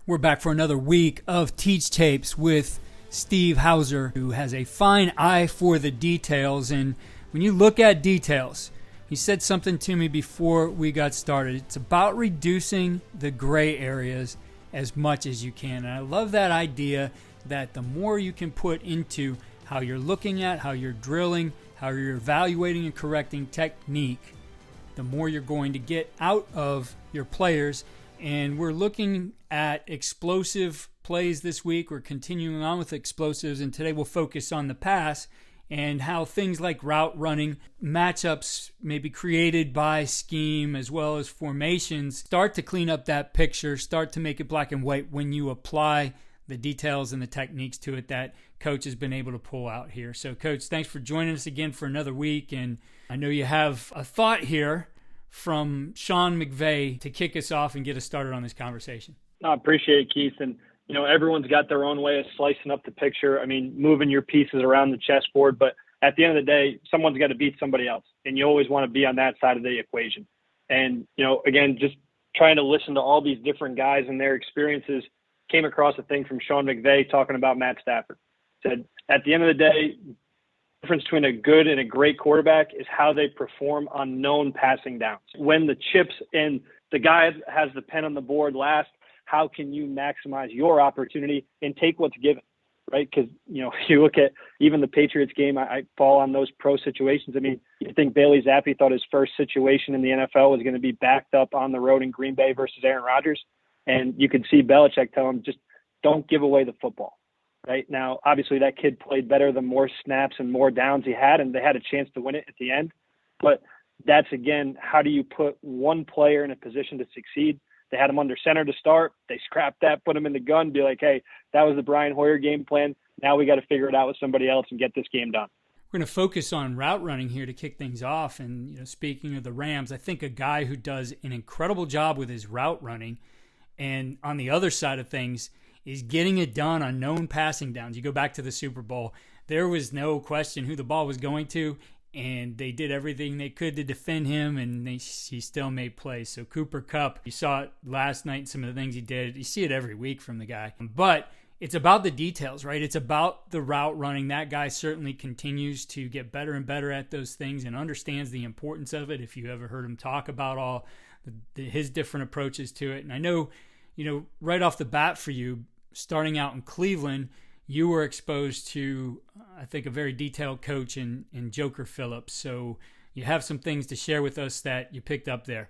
We're back for another week of Teach Tapes with Steve Hauser, who has a fine eye for the details. And when you look at details, he said something to me before we got started. It's about reducing the gray areas as much as you can. And I love that idea that the more you can put into how you're looking at, how you're drilling, how you're evaluating and correcting technique, the more you're going to get out of your players. And we're looking at explosive plays this week. We're continuing on with explosives, and today we'll focus on the pass and how things like route running, matchups maybe created by scheme as well as formations start to clean up that picture, start to make it black and white when you apply the details and the techniques to it that Coach has been able to pull out here. So, Coach, thanks for joining us again for another week, and I know you have a thought here from Sean McVay to kick us off and get us started on this conversation. I appreciate it, Keith. And, everyone's got their own way of slicing up the picture. I mean, moving your pieces around the chessboard. But at the end of the day, someone's got to beat somebody else. And you always want to be on that side of the equation. And, again, just trying to listen to all these different guys and their experiences, came across a thing from Sean McVay talking about Matt Stafford. Said, at the end of the day, the difference between a good and a great quarterback is how they perform on known passing downs. When the chips and the guy has the pen on the board last, how can you maximize your opportunity and take what's given, right? Because, you look at even the Patriots game, I fall on those pro situations. I mean, you think Bailey Zappi thought his first situation in the NFL was going to be backed up on the road in Green Bay versus Aaron Rodgers? And you could see Belichick tell him, just don't give away the football. Right now, obviously that kid played better the more snaps and more downs he had, and they had a chance to win it at the end. But that's, again, how do you put one player in a position to succeed? They had him under center to start. They scrapped that, put him in the gun, be like, hey, that was the Brian Hoyer game plan. Now we got to figure it out with somebody else and get this game done. We're going to focus on route running here to kick things off. And, speaking of the Rams, I think a guy who does an incredible job with his route running, and on the other side of things, is getting it done on known passing downs. You go back to the Super Bowl, there was no question who the ball was going to, and they did everything they could to defend him, and he still made plays. So Cooper Kupp, you saw it last night, some of the things he did. You see it every week from the guy. But it's about the details, right? It's about the route running. That guy certainly continues to get better and better at those things and understands the importance of it. If you ever heard him talk about all his different approaches to it. And I know, right off the bat for you, starting out in Cleveland, you were exposed to, I think, a very detailed coach in Joker Phillips. So you have some things to share with us that you picked up there.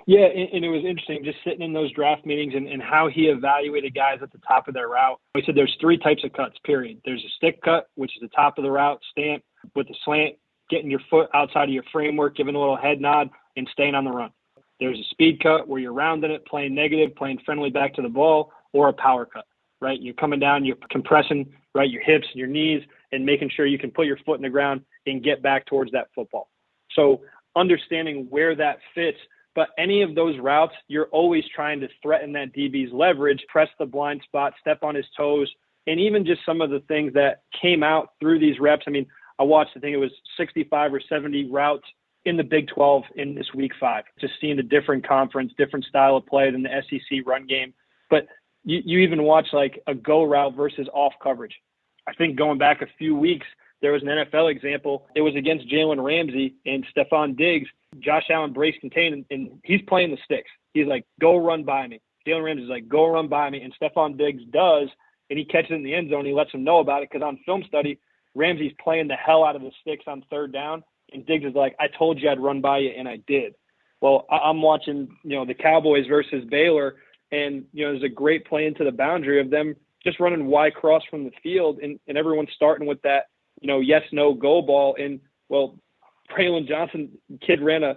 Yeah, and it was interesting just sitting in those draft meetings and how he evaluated guys at the top of their route. He said there's three types of cuts, period. There's a stick cut, which is the top of the route, stamp with the slant, getting your foot outside of your framework, giving a little head nod, and staying on the run. There's a speed cut where you're rounding it, playing negative, playing friendly back to the ball, or a power cut. Right? You're coming down, you're compressing, right, your hips, your knees, and making sure you can put your foot in the ground and get back towards that football. So understanding where that fits, but any of those routes, you're always trying to threaten that DB's leverage, press the blind spot, step on his toes, and even just some of the things that came out through these reps. I mean, I watched, I think it was 65 or 70 routes in the Big 12 in this week 5, just seeing a different conference, different style of play than the SEC run game. But you even watch like a go route versus off coverage. I think going back a few weeks, there was an NFL example. It was against Jalen Ramsey and Stephon Diggs. Josh Allen breaks contain, and he's playing the sticks. He's like, go run by me. Jalen Ramsey's like, go run by me. And Stephon Diggs does, and he catches it in the end zone. He lets him know about it because on film study, Ramsey's playing the hell out of the sticks on third down. And Diggs is like, I told you I'd run by you, and I did. Well, I'm watching, the Cowboys versus Baylor, and, there's a great play into the boundary of them just running Y cross from the field, and everyone's starting with that, yes, no, go ball. And, well, Braylon Johnson, kid ran I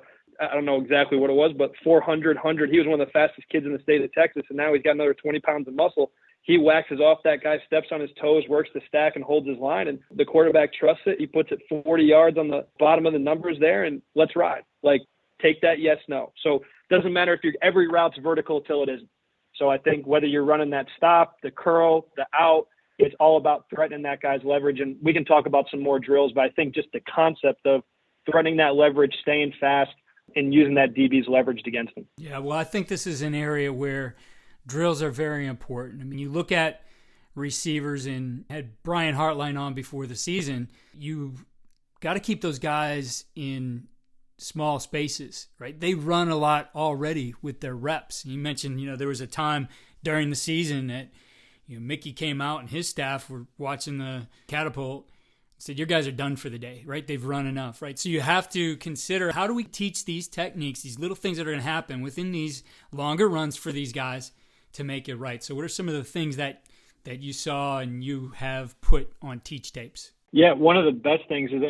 don't know exactly what it was, but 400, 100. He was one of the fastest kids in the state of Texas, and now he's got another 20 pounds of muscle. He waxes off that guy, steps on his toes, works the stack, and holds his line, and the quarterback trusts it. He puts it 40 yards on the bottom of the numbers there, and let's ride. Like, take that yes, no. So it doesn't matter if every route's vertical till it isn't. So I think whether you're running that stop, the curl, the out, it's all about threatening that guy's leverage. And we can talk about some more drills, but I think just the concept of threatening that leverage, staying fast, and using that DB's leveraged against him. Yeah, well, I think this is an area where drills are very important. I mean, you look at receivers, and had Brian Hartline on before the season, you've got to keep those guys in small spaces, right? They run a lot already with their reps. You mentioned, there was a time during the season that, Mickey came out and his staff were watching the catapult, said, your guys are done for the day, right? They've run enough, right? So you have to consider, how do we teach these techniques, these little things that are going to happen within these longer runs for these guys to make it right? So what are some of the things that you saw and you have put on TeachTapes? Yeah, one of the best things is,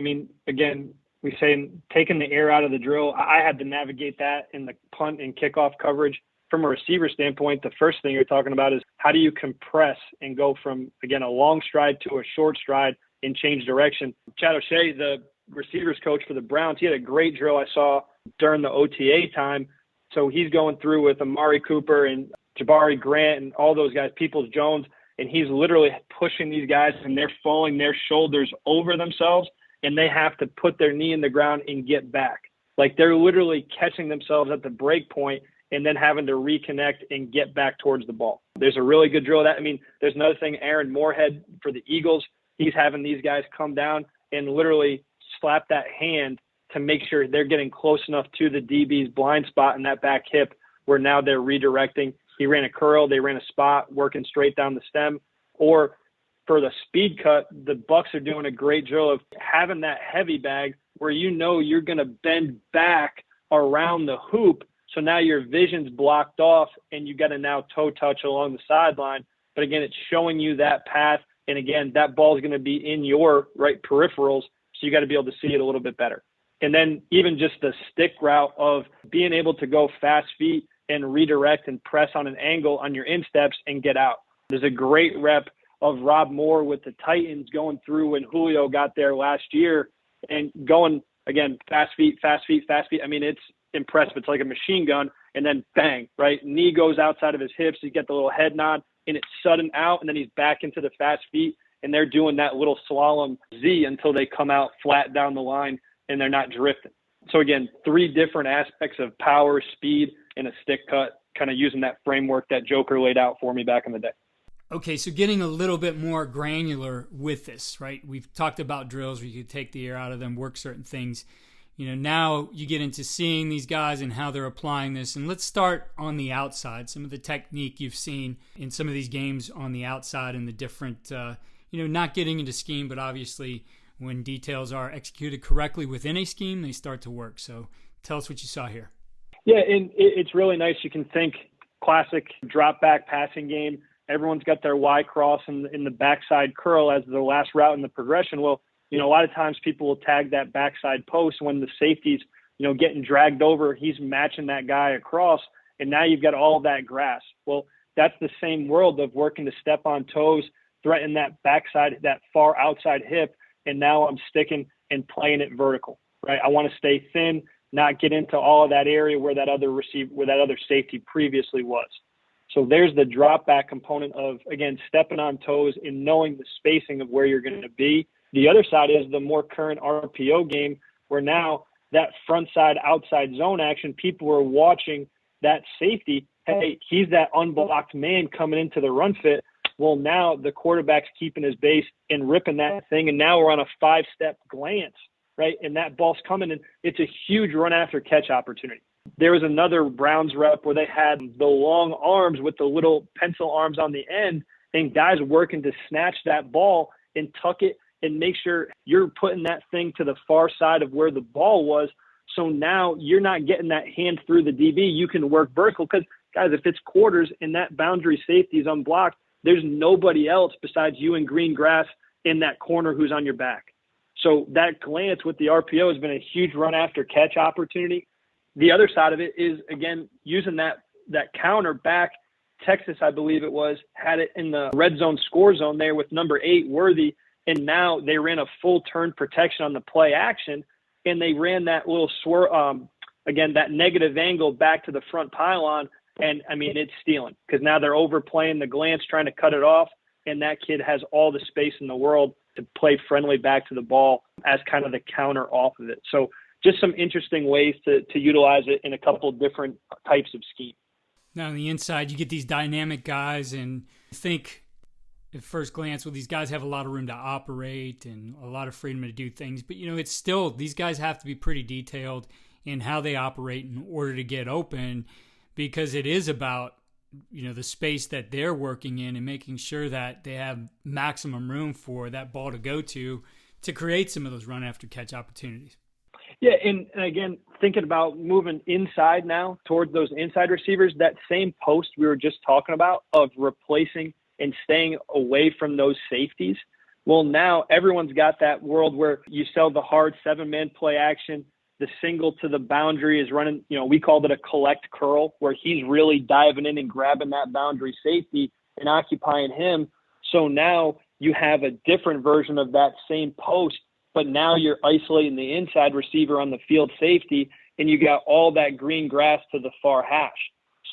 again, we say taking the air out of the drill. I had to navigate that in the punt and kickoff coverage. From a receiver standpoint, the first thing you're talking about is how do you compress and go from, again, a long stride to a short stride and change direction. Chad O'Shea, the receivers coach for the Browns, he had a great drill I saw during the OTA time. So he's going through with Amari Cooper and Jabari Grant and all those guys, Peoples-Jones, and he's literally pushing these guys and they're falling their shoulders over themselves and they have to put their knee in the ground and get back. Like they're literally catching themselves at the break point and then having to reconnect and get back towards the ball. There's a really good drill. There's another thing, Aaron Moorhead for the Eagles, he's having these guys come down and literally slap that hand to make sure they're getting close enough to the DB's blind spot in that back hip where now they're redirecting. He ran a curl, they ran a spot, working straight down the stem. Or for the speed cut, the Bucks are doing a great drill of having that heavy bag where you're going to bend back around the hoop. So now your vision's blocked off and you got to now toe touch along the sideline. But again, it's showing you that path. And again, that ball is going to be in your right peripherals. So you got to be able to see it a little bit better. And then even just the stick route of being able to go fast feet and redirect and press on an angle on your insteps and get out. There's a great rep of Rob Moore with the Titans going through when Julio got there last year and going, again, fast feet, fast feet, fast feet. It's impressive. It's like a machine gun. And then bang, right? Knee goes outside of his hips. You get the little head nod and it's sudden out. And then he's back into the fast feet and they're doing that little slalom Z until they come out flat down the line and they're not drifting. So again, 3 different aspects of power, speed, and a stick cut, kind of using that framework that Joker laid out for me back in the day. Okay, so getting a little bit more granular with this, right? We've talked about drills where you could take the air out of them, work certain things. Now you get into seeing these guys and how they're applying this. And let's start on the outside, some of the technique you've seen in some of these games on the outside and the different, not getting into scheme, but obviously when details are executed correctly within a scheme, they start to work. So tell us what you saw here. Yeah, and it's really nice. You can think classic drop back passing game. Everyone's got their Y cross in the backside curl as the last route in the progression. Well, a lot of times people will tag that backside post when the safety's, getting dragged over. He's matching that guy across, and now you've got all of that grass. Well, that's the same world of working to step on toes, threaten that backside, that far outside hip, and now I'm sticking and playing it vertical, right? I want to stay thin, not get into all of that area where that other safety previously was. So there's the drop back component of, again, stepping on toes and knowing the spacing of where you're going to be. The other side is the more current RPO game where now that front side, outside zone action, people are watching that safety. Hey, he's that unblocked man coming into the run fit. Well, now the quarterback's keeping his base and ripping that thing. And now we're on a 5-step glance, right? And that ball's coming and it's a huge run after catch opportunity. There was another Browns rep where they had the long arms with the little pencil arms on the end and guys working to snatch that ball and tuck it and make sure you're putting that thing to the far side of where the ball was. So now you're not getting that hand through the DB. You can work vertical because, guys, if it's quarters and that boundary safety is unblocked, there's nobody else besides you and green grass in that corner who's on your back. So that glance with the RPO has been a huge run after catch opportunity. The other side of it is, again, using that counter back. Texas, I believe it was, had it in the red zone score zone there with number 8, Worthy, and now they ran a full turn protection on the play action, and they ran that little again, that negative angle back to the front pylon, and, it's stealing because now they're overplaying the glance, trying to cut it off, and that kid has all the space in the world to play friendly back to the ball as kind of the counter off of it. So just some interesting ways to utilize it in a couple different types of scheme. Now on the inside, you get these dynamic guys, and I think at first glance, well, these guys have a lot of room to operate and a lot of freedom to do things. But, it's still, these guys have to be pretty detailed in how they operate in order to get open, because it is about, the space that they're working in and making sure that they have maximum room for that ball to go to create some of those run after catch opportunities. Yeah, and again, thinking about moving inside now towards those inside receivers, that same post we were just talking about of replacing and staying away from those safeties. Well, now everyone's got that world where you sell the hard 7-man play action. The single to the boundary is running, we called it a collect curl, where he's really diving in and grabbing that boundary safety and occupying him. So now you have a different version of that same post, but now you're isolating the inside receiver on the field safety, and you got all that green grass to the far hash.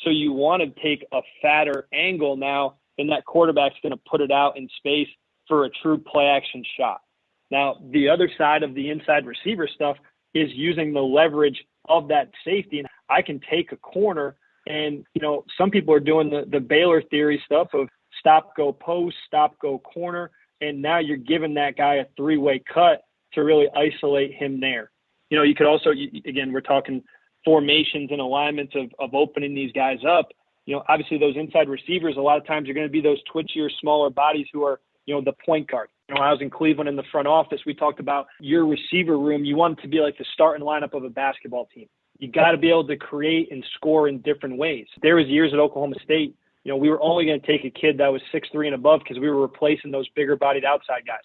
So you want to take a fatter angle now, and that quarterback's going to put it out in space for a true play action shot. Now, the other side of the inside receiver stuff is using the leverage of that safety. And I can take a corner, and, some people are doing the Baylor theory stuff of stop, go post, stop, go corner. And now you're giving that guy a 3-way cut to really isolate him there. You could also, again, we're talking formations and alignments of opening these guys up. Obviously those inside receivers, a lot of times are going to be those twitchier, smaller bodies who are, the point guard. When I was in Cleveland in the front office, we talked about your receiver room. You want it to be like the starting lineup of a basketball team. You got to be able to create and score in different ways. There was years at Oklahoma State, we were only going to take a kid that was 6'3" and above because we were replacing those bigger bodied outside guys.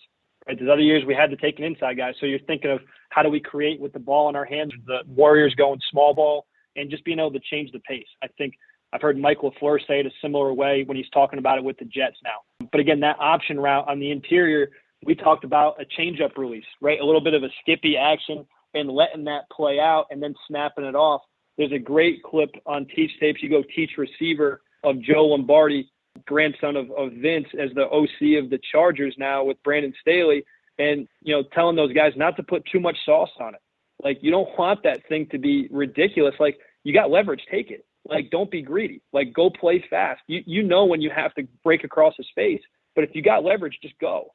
Right? There's other years we had to take an inside guy. So you're thinking of how do we create with the ball in our hands, the Warriors going small ball, and just being able to change the pace. I think I've heard Mike LaFleur say it a similar way when he's talking about it with the Jets now. But again, that option route on the interior, we talked about a changeup release, right? A little bit of a skippy action and letting that play out and then snapping it off. There's a great clip on TeachTapes. You go Teach Receiver of Joe Lombardi, grandson of Vince, as the OC of the Chargers now with Brandon Staley, and, telling those guys not to put too much sauce on it. Like, you don't want that thing to be ridiculous. Like, you got leverage, take it. Like, don't be greedy. Like, go play fast. You know when you have to break across a space, but if you got leverage, just go.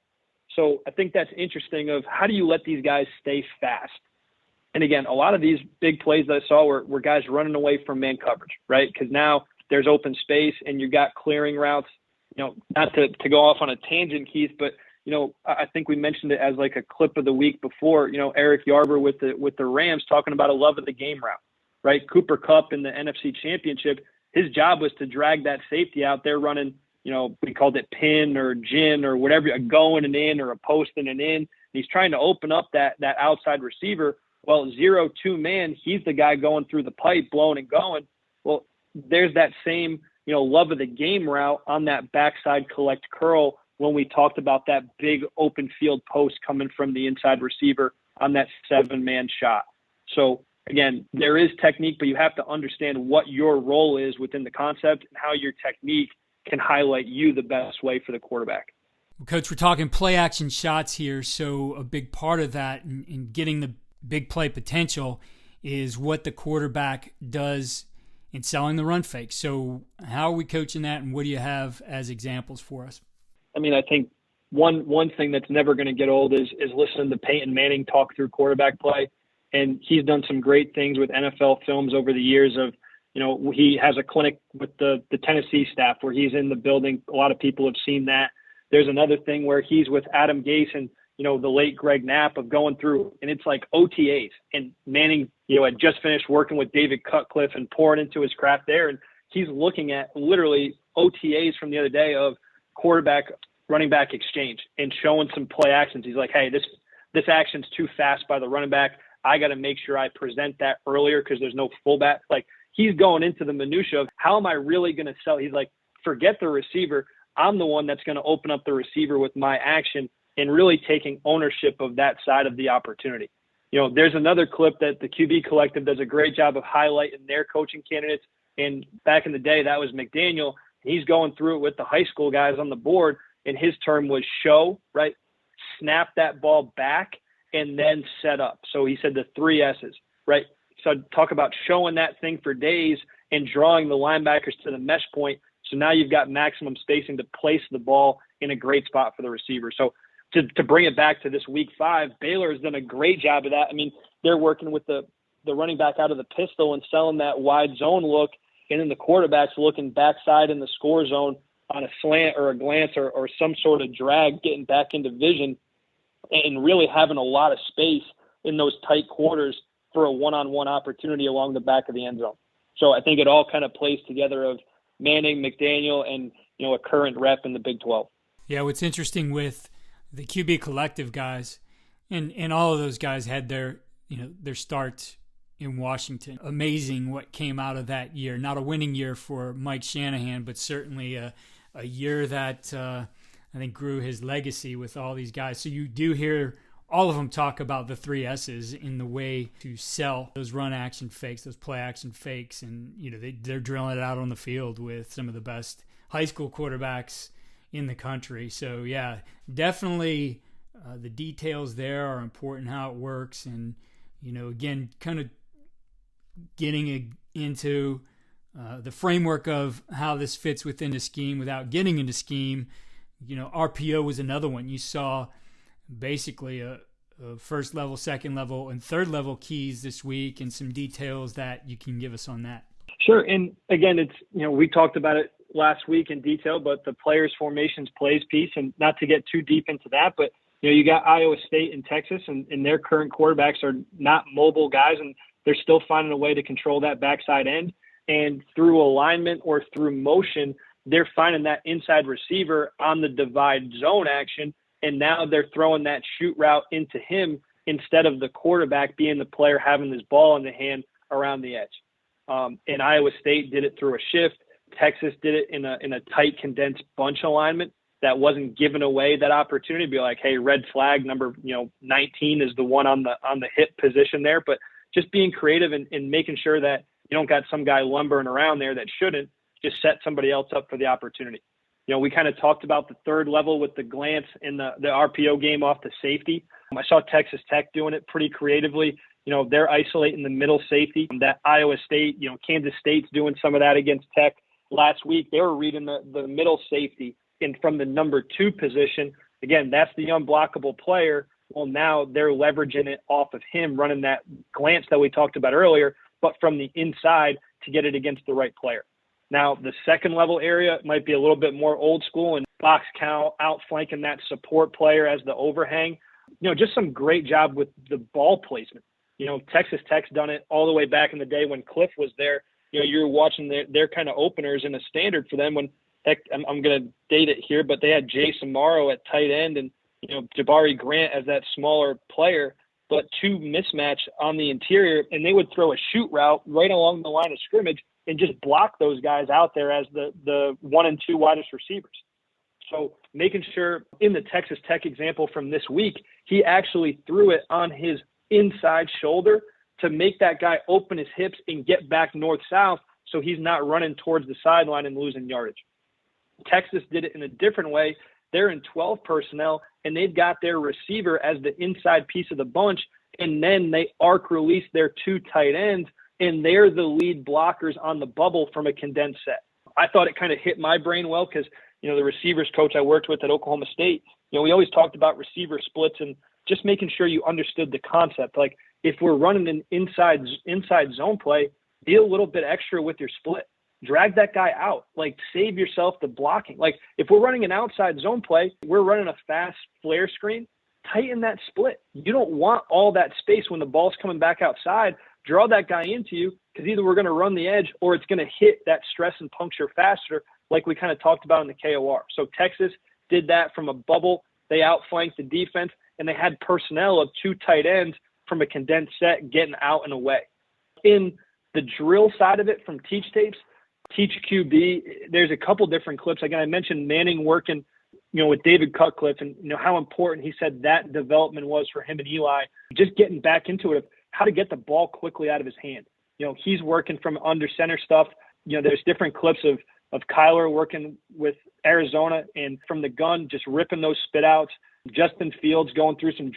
So I think that's interesting of how do you let these guys stay fast? And again, a lot of these big plays that I saw were guys running away from man coverage, right? Because now there's open space and you got clearing routes. Not to go off on a tangent, Keith, but I think we mentioned it as like a clip of the week before. Eric Yarber with the Rams talking about a love of the game route, right? Cooper Kupp in the NFC Championship, his job was to drag that safety out there running, we called it pin or gin or whatever, a going and in or a post and an in. And he's trying to open up that outside receiver. Well, 0-2 man, he's the guy going through the pipe, blowing and going. Well, there's that same, love of the game route on that backside collect curl when we talked about that big open field post coming from the inside receiver on that 7-man shot. So again, there is technique, but you have to understand what your role is within the concept and how your technique can highlight you the best way for the quarterback. Well, Coach, we're talking play action shots here. So a big part of that in getting the big play potential is what the quarterback does in selling the run fake. So how are we coaching that, and what do you have as examples for us? I mean, I think one thing that's never going to get old is listening to Peyton Manning talk through quarterback play. And he's done some great things with NFL films over the years of, he has a clinic with the Tennessee staff where he's in the building. A lot of people have seen that. There's another thing where he's with Adam Gase and, the late Greg Knapp of going through, and it's like OTAs. And Manning, had just finished working with David Cutcliffe and pouring into his craft there. And he's looking at literally OTAs from the other day of quarterback running back exchange and showing some play actions. He's like, hey, this action's too fast by the running back. I got to make sure I present that earlier because there's no fullback. Like, he's going into the minutia of how am I really going to sell? He's like, forget the receiver. I'm the one that's going to open up the receiver with my action and really taking ownership of that side of the opportunity. There's another clip that the QB Collective does a great job of highlighting their coaching candidates. And back in the day, that was McDaniel. He's going through it with the high school guys on the board. And his term was show, right? Snap that ball back and then set up. So he said the 3 S's, right? So talk about showing that thing for days and drawing the linebackers to the mesh point. So now you've got maximum spacing to place the ball in a great spot for the receiver. So to bring it back to this week 5, Baylor has done a great job of that. I mean, they're working with the running back out of the pistol and selling that wide zone look, and then the quarterback's looking backside in the score zone on a slant or a glance or some sort of drag, getting back into vision and really having a lot of space in those tight quarters for a one-on-one opportunity along the back of the end zone. So I think it all kind of plays together of Manning, McDaniel, and, a current rep in the Big 12. Yeah, what's interesting with the QB collective guys, and all of those guys had their start in Washington. Amazing what came out of that year. Not a winning year for Mike Shanahan, but certainly a year that I think grew his legacy with all these guys. So you do hear all of them talk about the 3 S's in the way to sell those run action fakes, those play action fakes, and they're drilling it out on the field with some of the best high school quarterbacks in the country. So yeah, definitely the details there are important, how it works, and again, kind of getting into the framework of how this fits within the scheme without getting into scheme. RPO was another one. You saw basically a first level, second level, and third level keys this week, and some details that you can give us on that. Sure. And again, it's, we talked about it last week in detail, but the players, formations, plays piece, and not to get too deep into that, but you got Iowa State and Texas, and their current quarterbacks are not mobile guys, and they're still finding a way to control that backside end. And through alignment or through motion, they're finding that inside receiver on the divide zone action, and now they're throwing that shoot route into him instead of the quarterback being the player having this ball in the hand around the edge. And Iowa State did it through a shift. Texas did it in a tight, condensed bunch alignment that wasn't giving away that opportunity to be like, hey, red flag number 19 is the one on the hip position there. But just being creative and making sure that you don't got some guy lumbering around there that shouldn't, just set somebody else up for the opportunity. We kind of talked about the third level with the glance in the RPO game off the safety. I saw Texas Tech doing it pretty creatively. They're isolating the middle safety. That Iowa State, Kansas State's doing some of that against Tech. Last week, they were reading the middle safety and from the number 2 position. Again, that's the unblockable player. Well, now they're leveraging it off of him, running that glance that we talked about earlier, but from the inside to get it against the right player. Now, the second level area might be a little bit more old school and box count, outflanking that support player as the overhang. Just some great job with the ball placement. Texas Tech's done it all the way back in the day when Cliff was there. You're watching their kind of openers in a standard for them when, heck, I'm going to date it here, but they had Jason Morrow at tight end and, Jabari Grant as that smaller player, but 2 mismatch on the interior, and they would throw a shoot route right along the line of scrimmage and just block those guys out there as the 1 and 2 widest receivers. So making sure in the Texas Tech example from this week, he actually threw it on his inside shoulder to make that guy open his hips and get back north-south so he's not running towards the sideline and losing yardage. Texas did it in a different way. They're in 12 personnel, and they've got their receiver as the inside piece of the bunch, and then they arc release their 2 tight ends, and they're the lead blockers on the bubble from a condensed set. I thought it kind of hit my brain well because, the receivers coach I worked with at Oklahoma State, we always talked about receiver splits and just making sure you understood the concept. Like, if we're running an inside zone play, be a little bit extra with your split. Drag that guy out. Like, save yourself the blocking. Like, if we're running an outside zone play, we're running a fast flare screen, tighten that split. You don't want all that space when the ball's coming back outside. Draw that guy into you because either we're going to run the edge or it's going to hit that stress and puncture faster like we kind of talked about in the KOR. So Texas did that from a bubble. They outflanked the defense, and they had personnel of 2 tight ends from a condensed set getting out and away. In the drill side of it from TeachTapes, Teach QB, there's a couple different clips. Again, I mentioned Manning working, with David Cutcliffe and, how important he said that development was for him and Eli, just getting back into it of how to get the ball quickly out of his hand. He's working from under center stuff. There's different clips of Kyler working with Arizona and from the gun, just ripping those spit outs. Justin Fields going through some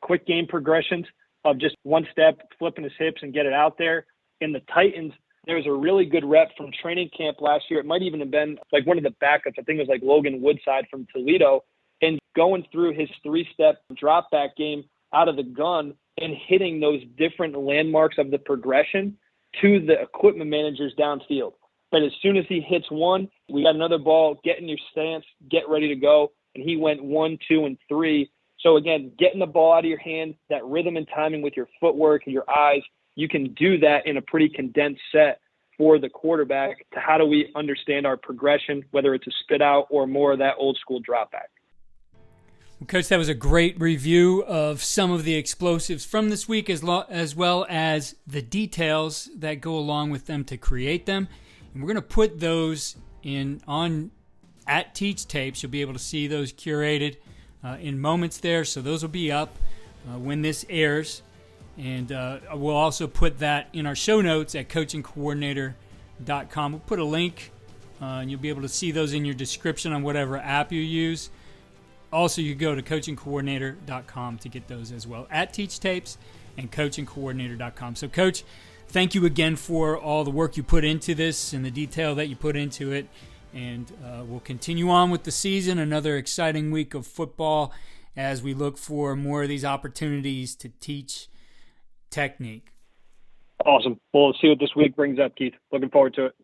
quick game progressions of just one step, flipping his hips and get it out there. In the Titans, There was a really good rep from training camp last year. It might even have been like one of the backups. I think it was like Logan Woodside from Toledo, and going through his 3-step drop back game out of the gun and hitting those different landmarks of the progression to the equipment managers downfield. But as soon as he hits one, we got another ball, get in your stance, get ready to go. And he went 1, 2, and 3. So again, getting the ball out of your hand, that rhythm and timing with your footwork and your eyes, you can do that in a pretty condensed set for the quarterback to how do we understand our progression, whether it's a spit out or more of that old school drop back. Well, Coach, that was a great review of some of the explosives from this week as well as the details that go along with them to create them. And we're going to put those on at TeachTapes. You'll be able to see those curated in moments there. So those will be up when this airs. And we'll also put that in our show notes at coachingcoordinator.com. We'll put a link, and you'll be able to see those in your description on whatever app you use. Also, you go to coachingcoordinator.com to get those as well, at TeachTapes and coachingcoordinator.com. So, Coach, thank you again for all the work you put into this and the detail that you put into it. And we'll continue on with the season, another exciting week of football as we look for more of these opportunities to teach technique. Awesome. We'll see what this week brings up, Keith. Looking forward to it.